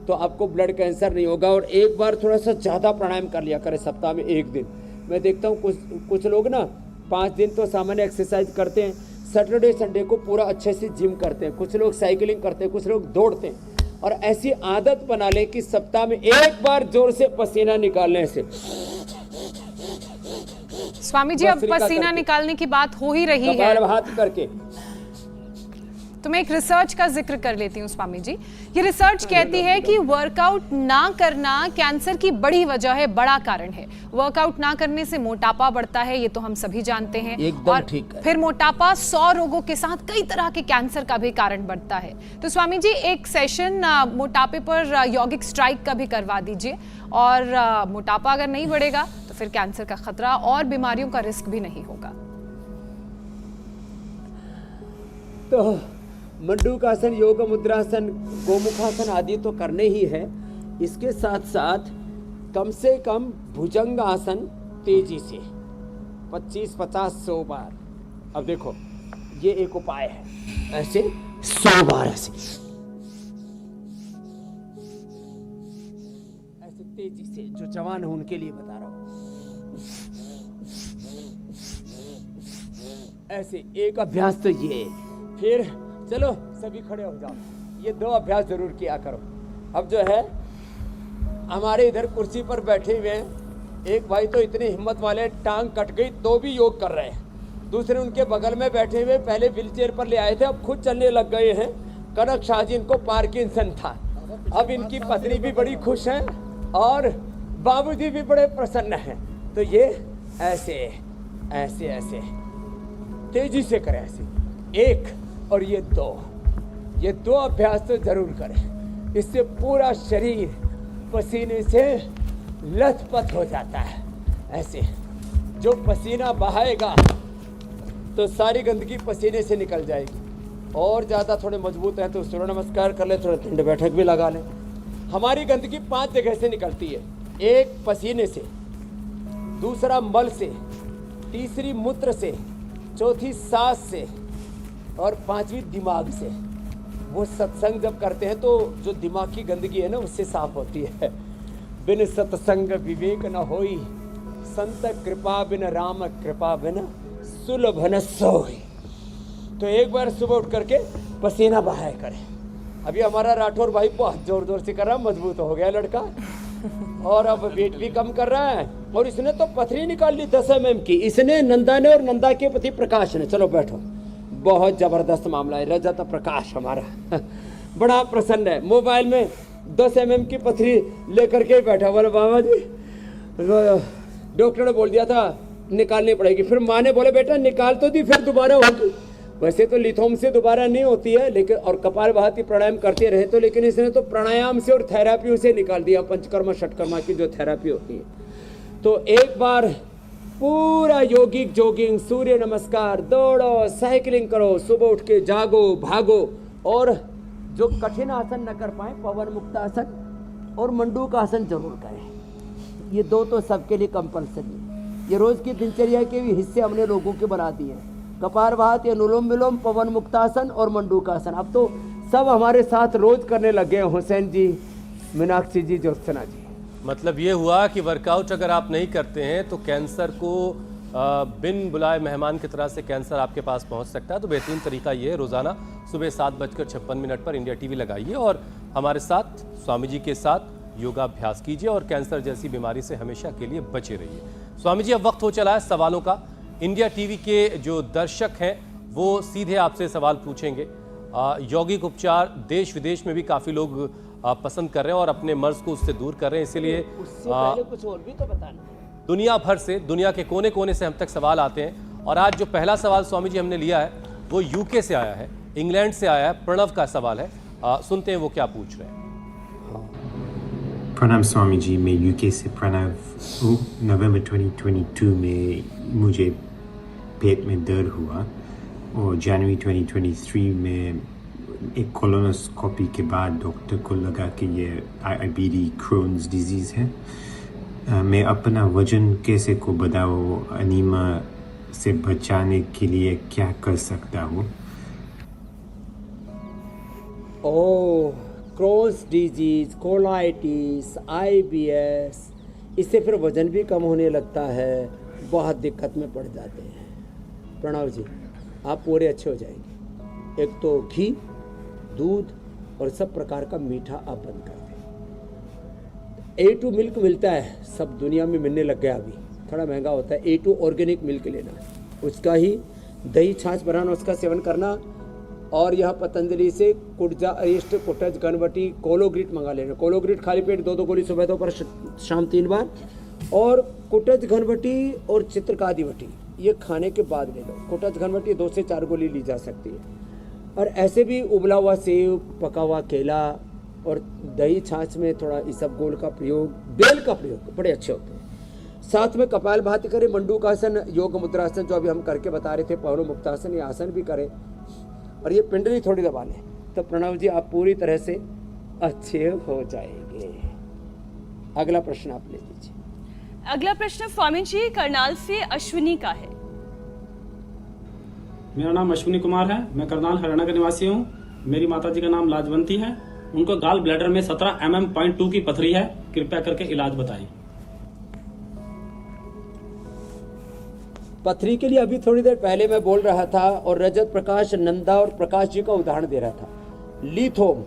तो आपको ब्लड कैंसर नहीं होगा। और एक बार थोड़ा सा ज़्यादा प्राणायाम कर लिया करें सप्ताह में एक दिन। मैं देखता हूँ कुछ लोग ना 5 दिन तो सामान्य एक्सरसाइज करते हैं, सैटरडे संडे को पूरा अच्छे से जिम करते हैं, कुछ लोग साइकिलिंग करते हैं, कुछ लोग दौड़ते हैं। और ऐसी आदत बना लें कि सप्ताह में एक बार जोर से पसीना निकालने से। स्वामी जी, अब पसीना निकालने की बात हो ही रही है, हाथ करके, तो मैं एक रिसर्च का जिक्र कर लेती हूँ स्वामी जी। ये रिसर्च कहती है कि वर्कआउट ना करना कैंसर की बड़ी वजह है, बड़ा कारण है। वर्कआउट ना करने से मोटापा बढ़ता है, ये तो हम सभी जानते हैं। एकदम और ठीक है। फिर मोटापा 100 रोगों के साथ कई तरह के कैंसर का भी कारण बनता है। तो स्वामी जी, एक सेशन मोटापे पर यौगिक स्ट्राइक का भी करवा दीजिए, और मोटापा अगर नहीं बढ़ेगा तो फिर कैंसर का खतरा और बीमारियों का रिस्क भी नहीं होगा। तो मंडूकासन, योग मुद्रासन, गोमुखासन आदि तो करने ही है, इसके साथ साथ कम से कम भुजंग आसन तेजी से 25-50-100 बार। अब देखो, ये एक उपाय है, ऐसे 100 बार ऐसे तेजी से, जो जवान है उनके लिए बता रहा हूं। ऐसे एक अभ्यास तो ये, फिर चलो सभी खड़े हो जाओ, ये 2 अभ्यास जरूर किया करो। अब जो है हमारे इधर कुर्सी पर बैठे हुए हैं, एक भाई तो इतनी हिम्मत वाले, टांग कट गई तो भी योग कर रहे हैं। दूसरे उनके बगल में बैठे हुए, पहले व्हीलचेयर पर ले आए थे, अब खुद चलने लग गए हैं। कनक शाह जी, इनको पार्किंसन था, अब इनकी पत्नी भी बड़ी खुश है और बाबूजी भी बड़े प्रसन्न हैं। तो ये ऐसे ऐसे ऐसे तेजी से करें, ऐसे 1 और ये 2 अभ्यास तो जरूर करें। इससे पूरा शरीर पसीने से लथपथ हो जाता है। ऐसे जो पसीना बहाएगा तो सारी गंदगी पसीने से निकल जाएगी। और ज़्यादा थोड़े मजबूत हैं तो सूर्य नमस्कार कर ले, थोड़ा दंड बैठक भी लगा लें। हमारी गंदगी 5 जगह से निकलती है, 1 पसीने से, दूसरा मल से, तीसरी मूत्र से, चौथी सांस से और 5वीं दिमाग से। वो सत्संग जब करते हैं तो जो दिमाग की गंदगी है ना, उससे साफ होती है। बिन सत्संग विवेक न होई, संत कृपा बिन राम कृपा बिन सुलभ न सोई। तो एक बार सुबह उठ करके पसीना बहाया करें। अभी हमारा राठौर भाई बहुत जोर जोर से कर रहा है, मजबूत हो गया लड़का, और अब वेट भी कम कर रहा है। और इसने तो पथरी निकाल ली 10 mm की, इसने, नंदा ने, और नंदा के पति प्रकाश ने। चलो बैठो, बहुत जबरदस्त मामला है। रजत प्रकाश हमारा बड़ा प्रसन्न है, मोबाइल में 10 mm की पथरी लेकर के बैठा। बोले बाबा जी, डॉक्टर ने बोल दिया था निकालनी पड़ेगी। फिर माँ ने बोले बेटा निकाल तो दी, फिर दोबारा होगी। वैसे तो लिथोम से दोबारा नहीं होती है, लेकिन और कपालभाति प्राणायाम करते रहे तो, लेकिन इसने तो प्राणायाम से और थेरापी से निकाल दिया, पंचकर्मा षटकर्मा की जो थेरापी होती है। तो एक बार पूरा योगिक जोगिंग, सूर्य नमस्कार, दौड़ो, साइकिलिंग करो, सुबह उठ के जागो, भागो। और जो कठिन आसन न कर पाए, पवन मुक्त आसन और मंडूक आसन जरूर करें। ये 2 तो सबके लिए कंपल्सरी है। ये रोज की दिनचर्या के भी हिस्से हमने लोगों के बना दिए हैं। कपालभाति, अनुलोम विलोम, पवन मुक्तासन और मंडूकासन। अब तो सब हमारे साथ रोज करने लग गए, हुसैन जी, मीनाक्षी जी, ज्योत्सना जी। मतलब ये हुआ कि वर्कआउट अगर आप नहीं करते हैं तो कैंसर को बिन बुलाए मेहमान की तरह से कैंसर आपके पास पहुंच सकता है। तो बेहतरीन तरीका ये है, रोज़ाना सुबह 7:56 पर इंडिया टीवी लगाइए और हमारे साथ, स्वामी जी के साथ योगाभ्यास कीजिए और कैंसर जैसी बीमारी से हमेशा के लिए बचे रहिए। स्वामी जी, अब वक्त हो चला है सवालों का। इंडिया टीवी के जो दर्शक हैं वो सीधे आपसे सवाल पूछेंगे। यौगिक उपचार देश विदेश में भी काफ़ी लोग पसंद कर रहे हैं और अपने मर्ज को उससे दूर कर रहे हैं, इसीलिए उससे पहले कुछ और भी तो बताना। दुनिया भर से, दुनिया के कोने कोने से हम तक सवाल आते हैं। और आज जो पहला सवाल स्वामी जी हमने लिया है वो यूके से आया है, इंग्लैंड से आया है। प्रणव का सवाल है, सुनते हैं वो क्या पूछ रहे हैं। प्रणाम स्वामी जी, मैं यूके से प्रणव हूँ। नवंबर 2022 में मुझे पेट में दर्द हुआ और जनवरी 2023 में एक कोलोनोस्कोपी के बाद डॉक्टर को लगा कि ये IBD क्रोन्स डिजीज़ है। मैं अपना वजन कैसे को बढ़ाऊँ, अनीमिया से बचाने के लिए क्या कर सकता हूँ? ओह, क्रोन्स डिजीज, कोलाइटिस, IBS, इससे फिर वजन भी कम होने लगता है, बहुत दिक्कत में पड़ जाते हैं। प्रणव जी, आप पूरे अच्छे हो जाएंगे। एक तो घी, दूध और सब प्रकार का मीठा आप बंद कर दें। A2 मिल्क मिलता है, सब दुनिया में मिलने लग गया, अभी थोड़ा महंगा होता है। A2 ऑर्गेनिक मिल्क लेना, उसका ही दही छाछ बनाना, उसका सेवन करना। और यह पतंजलि से कुटजा अरिष्ट, कुटज, घनवटी, कोलोग्रिट मंगा लेना। कोलोग्रिट खाली पेट 2-2 गोली सुबह दोपहर शाम 3 बार, और कुटज, घनवटी और चित्रकादिवटी ये खाने के बाद ले लो। कुटज, घनवटी 2 से 4 गोली ली जा सकती है। और ऐसे भी उबला हुआ सेब, पका हुआ केला और दही छाछ में थोड़ा इसबगोल का प्रयोग, बेल का प्रयोग बड़े अच्छे होते हैं। साथ में कपालभाति करें, मंडूकासन, योग मुद्रासन जो अभी हम करके बता रहे थे, पवन मुक्तासन, ये आसन भी करें और ये पिंडली थोड़ी दबा लें। तो प्रणव जी आप पूरी तरह से अच्छे हो जाएंगे। अगला प्रश्न आप ले लीजिए। अगला प्रश्न स्वामी जी करनाल से अश्विनी का है। मेरा नाम अश्विनी कुमार है, मैं करनाल हरियाणा का निवासी हूँ। मेरी माताजी का नाम लाजवंती है। उनको गाल ब्लैडर में 17 mm.2 की पथरी है। कृपया करके इलाज बताएं। पथरी के लिए अभी थोड़ी देर पहले मैं बोल रहा था और रजत प्रकाश नंदा और प्रकाश जी का उदाहरण दे रहा था। लिथोम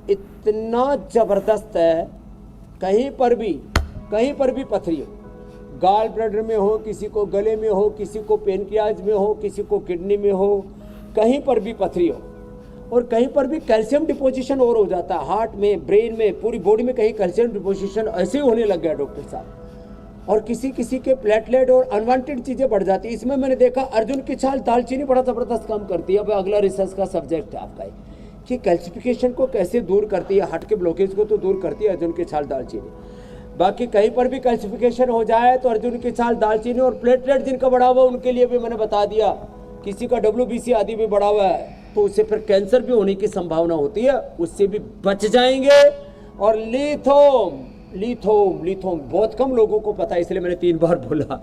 इतना जबरदस्त है, कहीं पर भी पथरी हो, गाल ब्लैडर में हो, किसी को गले में हो, किसी को पेनक्रियाज में हो, किसी को किडनी में हो, कहीं पर भी पथरी हो। और कहीं पर भी कैल्शियम डिपोजिशन और हो जाता है, हार्ट में, ब्रेन में, पूरी बॉडी में कहीं कैल्शियम डिपोजिशन ऐसे होने लग गया डॉक्टर साहब। और किसी किसी के प्लेटलेट और अनवांटेड चीज़ें बढ़ जाती है। इसमें मैंने देखा अर्जुन की छाल दालचीनी बड़ा ज़बरदस्त काम करती है। अब अगला रिसर्च का सब्जेक्ट है आपका कि कैल्सिफिकेशन को कैसे दूर करती है, हार्ट के ब्लॉकेज को तो दूर करती है अर्जुन की छाल दालचीनी। बाकी कहीं पर भी कैल्सिफिकेशन हो जाए तो अर्जुन की छाल दालचीनी, और प्लेटलेट जिनका बढ़ा हुआ उनके लिए भी मैंने बता दिया, किसी का WBC आदि भी बढ़ा हुआ है तो उससे फिर कैंसर भी होने की संभावना होती है, उससे भी बच जाएंगे। और लिथोम बहुत कम लोगों को पता है, इसलिए मैंने 3 बार बोला।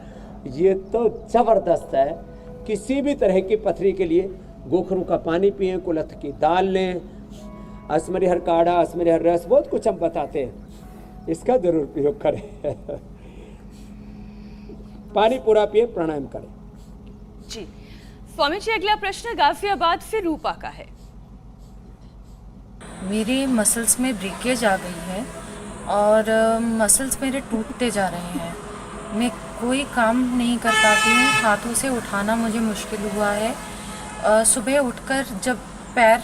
ये तो जबरदस्त है। किसी भी तरह की पथरी के लिए गोखरू का पानी पिएं, कुलथ की दाल लें, असमरी हर काढ़ा, असमरी हर रस, बहुत कुछ हम बताते हैं, इसका जरूर प्रयोग करें। पानी पूरा पिए, प्राणायाम करें। जी स्वामी जी, अगला प्रश्न गाजियाबाद से रूपा का है। मेरे मसल्स में ब्रेकेज आ गई है और मसल्स मेरे टूटते जा रहे हैं। मैं कोई काम नहीं कर पाती हूँ, हाथों से उठाना मुझे मुश्किल हुआ है। सुबह उठकर जब पैर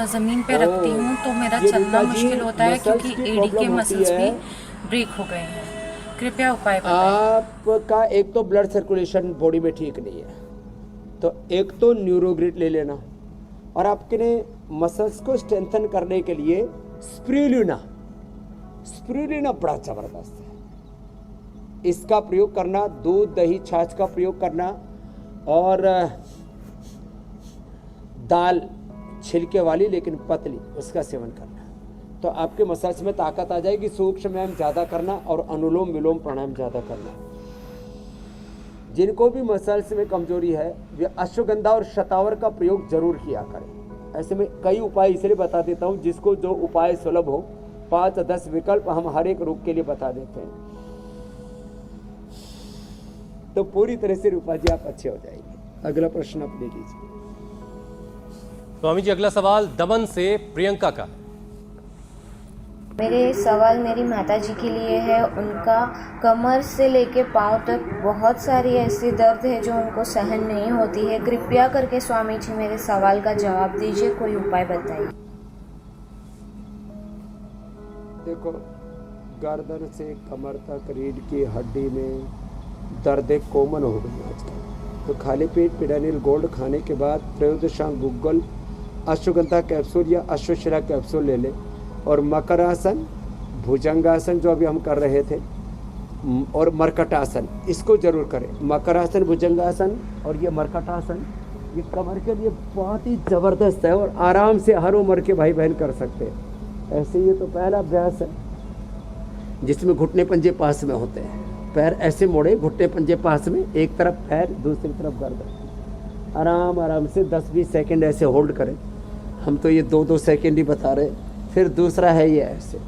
ज़मीन पे रखती हूँ तो मेरा चलना मुश्किल होता है, क्योंकि एडी के मसल्स भी ब्रेक हो गए हैं। कृपया उपाय बताएं। आपका एक तो ब्लड सर्कुलेशन बॉडी में ठीक नहीं है, तो एक तो न्यूरोग्रिड ले लेना, और आपके मसल्स को स्ट्रेंथन करने के लिए स्पिरुलिना बड़ा जबरदस्त है, इसका प्रयोग करना। दूध, दही, छाछ का प्रयोग करना, और दाल छिलके वाली लेकिन पतली, उसका सेवन करना, तो आपके मसल्स में ताकत आ जाएगी। सूक्ष्म व्यायाम ज़्यादा करना और अनुलोम विलोम प्राणायाम ज़्यादा करना। जिनको भी मसल्स में कमजोरी है वे अश्वगंधा और शतावर का प्रयोग जरूर किया करें। ऐसे में कई उपाय इसलिए बता देता हूँ जिसको जो उपाय सुलभ हो, 5 या 10 विकल्प हम हर एक रोग के लिए बता देते हैं, तो पूरी तरह से रूपा जी आप अच्छे हो जाएंगे। अगला प्रश्न आप ले लीजिए। स्वामी जी अगला सवाल दमन से प्रियंका का। मेरे सवाल मेरी माताजी के लिए है। उनका कमर से लेके पाँव तक बहुत सारी ऐसी दर्द है जो उनको सहन नहीं होती है। कृपया करके स्वामी जी मेरे सवाल का जवाब दीजिए, कोई उपाय बताइए। देखो, गर्दन से कमर तक रीढ़ की हड्डी में दर्द एक कॉमन हो गई आजकल। तो खाली पेट पिडानिल गोल्ड खाने के बाद त्रयोदशांग गुग्गल अश्वगंधा कैप्सूल या अश्वशिला कैप्सूल ले ले और मकरासन, भुजंगासन जो अभी हम कर रहे थे, और मरकटासन, इसको जरूर करें। मकरासन, भुजंगासन और ये मरकटासन, ये कमर के लिए बहुत ही ज़बरदस्त है और आराम से हर उम्र के भाई बहन कर सकते हैं। ऐसे ये तो पहला अभ्यास है जिसमें घुटने पंजे पास में होते हैं। पैर ऐसे मोड़े, घुटने पंजे पास में, एक तरफ पैर दूसरी तरफ गर्दन। आराम आराम से 10-20 सेकंड ऐसे होल्ड करें। हम तो ये 2-2 सेकंड ही बता रहे। फिर दूसरा है ये ऐसे,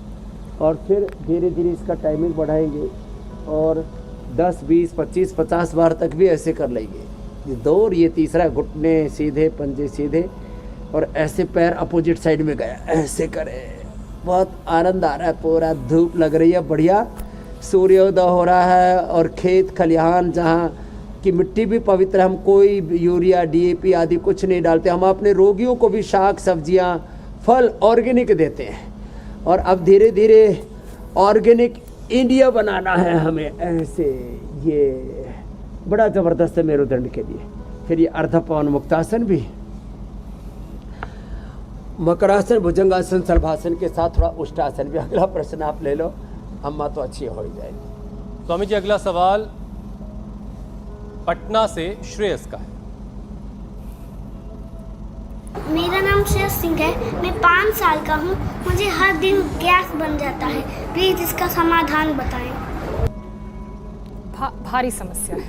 और फिर धीरे धीरे इसका टाइमिंग बढ़ाएंगे और 10, 20, 25, 50 बार तक भी ऐसे कर लेंगे। ये 2 और ये तीसरा, घुटने सीधे, पंजे सीधे और ऐसे पैर अपोजिट साइड में गया, ऐसे करें। बहुत आनंद आ रहा है, पूरा धूप लग रही है, बढ़िया सूर्योदय हो रहा है और खेत खलिहान जहाँ की मिट्टी भी पवित्र। हम कोई यूरिया, DAP आदि कुछ नहीं डालते। हम अपने रोगियों को भी शाक सब्जियाँ, फल ऑर्गेनिक देते हैं और अब धीरे धीरे ऑर्गेनिक इंडिया बनाना है हमें। ऐसे ये बड़ा ज़बरदस्त है मेरुदंड के लिए। फिर ये अर्धपवन मुक्तासन भी, मकरासन, भुजंगासन, सलभासन के साथ थोड़ा उष्टासन भी। अगला प्रश्न आप ले लो, अम्मा तो अच्छी हो ही जाएगी। स्वामी जी अगला सवाल पटना से श्रेयस का है। मेरा नाम श्रेयस सिंह है, मैं 5 साल का हूँ। मुझे हर दिन गैस बन जाता है, प्लीज इसका समाधान बताएं। भारी समस्या है।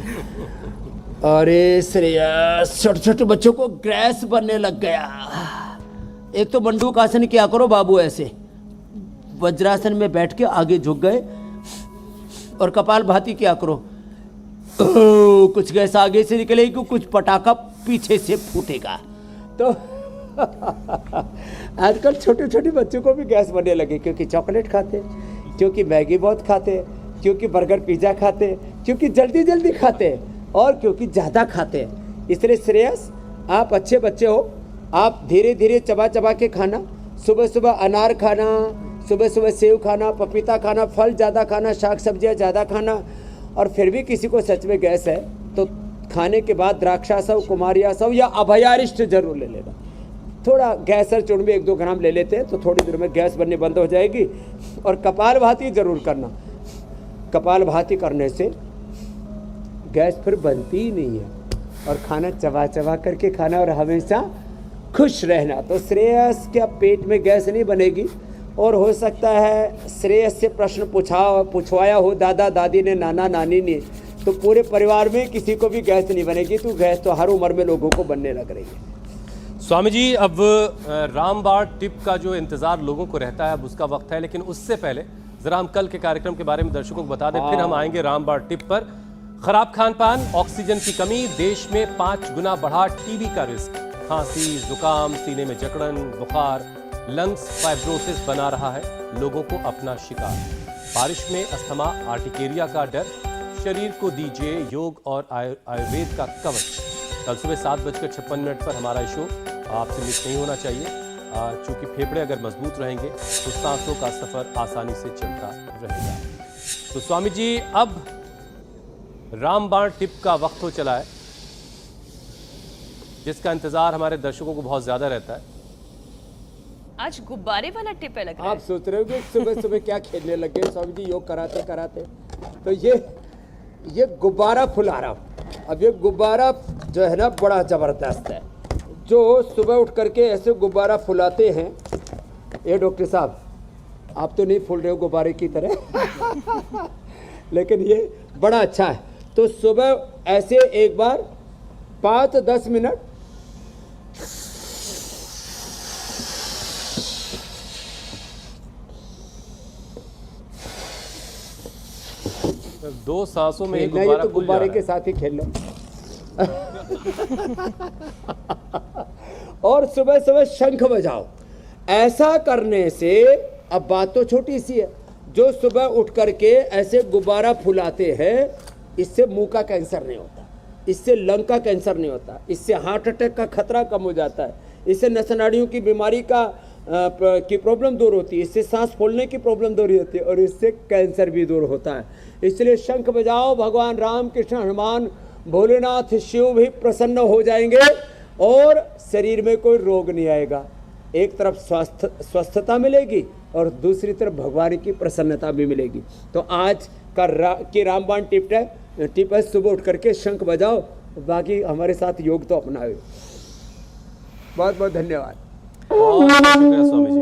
अरे श्रेयस, छोटे छोटे बच्चों को गैस बनने लग गया। एक तो मंडूक आसन किया करो बाबू, ऐसे वज्रासन में बैठ के आगे झुक गए और कपाल भाती किया करो। कुछ गैस आगे से निकलेगी, कुछ पटाखा पीछे से फूटेगा। तो आजकल छोटे छोटे बच्चों को भी गैस बनने लगे, क्योंकि चॉकलेट खाते, क्योंकि मैगी बहुत खाते, क्योंकि बर्गर पिज्ज़ा खाते, क्योंकि जल्दी जल्दी खाते और क्योंकि ज़्यादा खाते। इसलिए श्रेयस, आप अच्छे बच्चे हो। आप धीरे धीरे चबा चबा के खाना, सुबह सुबह अनार खाना, सुबह सुबह सेव खाना, पपीता खाना, फल ज़्यादा खाना, शाक सब्जियाँ ज़्यादा खाना। और फिर भी किसी को सच में गैस है तो खाने के बाद द्राक्षासव, कुमारियासव या अभयारिष्ट जरूर ले लेना। थोड़ा गैसर चूर्ण भी 1-2 ग्राम ले लेते हैं तो थोड़ी देर में गैस बनने बंद हो जाएगी। और कपालभाति जरूर करना। कपालभाति करने से गैस फिर बनती ही नहीं है। और खाना चबा चबा करके खाना और हमेशा खुश रहना। तो श्रेयस के पेट में गैस नहीं बनेगी। और हो सकता है श्रेयस से प्रश्न पूछवाया हो दादा दादी ने, नाना नानी ने, तो पूरे परिवार में किसी को भी गैस नहीं बनेगी। तो गैस तो हर उम्र में लोगों को बनने लग रही है। स्वामी जी अब रामबाण टिप का जो इंतजार लोगों को रहता है, अब उसका वक्त है। लेकिन उससे पहले जरा हम कल के कार्यक्रम के बारे में दर्शकों को बता दें, फिर हम आएंगे रामबाण टिप पर। खराब खान पान, ऑक्सीजन की कमी, देश में 5 गुना बढ़ा टीबी का रिस्क। खांसी, जुकाम, सीने में जकड़न, बुखार, लंग्स फाइब्रोसिस बना रहा है लोगों को अपना शिकार। बारिश में अस्थमा, आर्टिकेरिया का डर। शरीर को दीजिए योग और आयुर्वेद का कवच। कल सुबह 7:56 पर हमारा शो आपसे मिस नहीं होना चाहिए, क्योंकि फेफड़े अगर मजबूत रहेंगे तो सांसों का सफर आसानी से चलता रहेगा। तो स्वामी जी अब रामबाण टिप का वक्त हो चला है, जिसका इंतजार हमारे दर्शकों को बहुत ज्यादा रहता है। आज गुब्बारे वाला टिप है लग रहा है। आप सोच रहे हो कि सुबह सुबह क्या खेलने लगे स्वामी जी योग कराते कराते। तो ये गुब्बारा फुला रहा हूँ। अब ये गुब्बारा जो है ना बड़ा ज़बरदस्त है, जो सुबह उठ करके ऐसे गुब्बारा फुलाते हैं। ये डॉक्टर साहब, आप तो नहीं फूल रहे हो गुब्बारे की तरह लेकिन ये बड़ा अच्छा है। तो सुबह ऐसे एक बार 5-10 मिनट, दो सांसों में एक खेलना ही गुब्बारा तो फूल जा गुब्बारे रहा के है। साथ ही खेल लो। और सुबह सुबह शंख बजाओ। ऐसा करने से, अब बात तो छोटी सी है, जो सुबह उठ करके ऐसे गुब्बारा फुलाते हैं, इससे मुंह का कैंसर नहीं होता, इससे लंग का कैंसर नहीं होता, इससे हार्ट अटैक का खतरा कम हो जाता है, इससे नस नाड़ियों की बीमारी की प्रॉब्लम दूर होती है, इससे सांस फूलने की प्रॉब्लम दूर होती है, और इससे कैंसर भी दूर होता है। इसलिए शंख बजाओ। भगवान राम, कृष्ण, हनुमान, भोलेनाथ, शिव भी प्रसन्न हो जाएंगे और शरीर में कोई रोग नहीं आएगा। एक तरफ स्वस्थता मिलेगी और दूसरी तरफ भगवान की प्रसन्नता भी मिलेगी। तो आज की रामबाण टिप है, सुबह उठ करके शंख बजाओ, बाकी हमारे साथ योग तो अपनाओ। बहुत बहुत धन्यवाद। बहुत शुक्रिया स्वामी जी।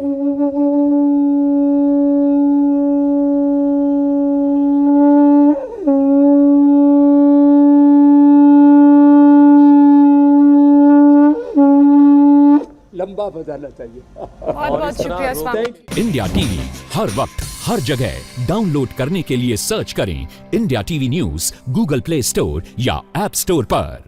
लंबा बजाना चाहिए। बहुत बहुत शुक्रिया स्वामी। इंडिया टीवी हर वक्त हर जगह डाउनलोड करने के लिए सर्च करें India TV news Google play store या ऐप स्टोर पर।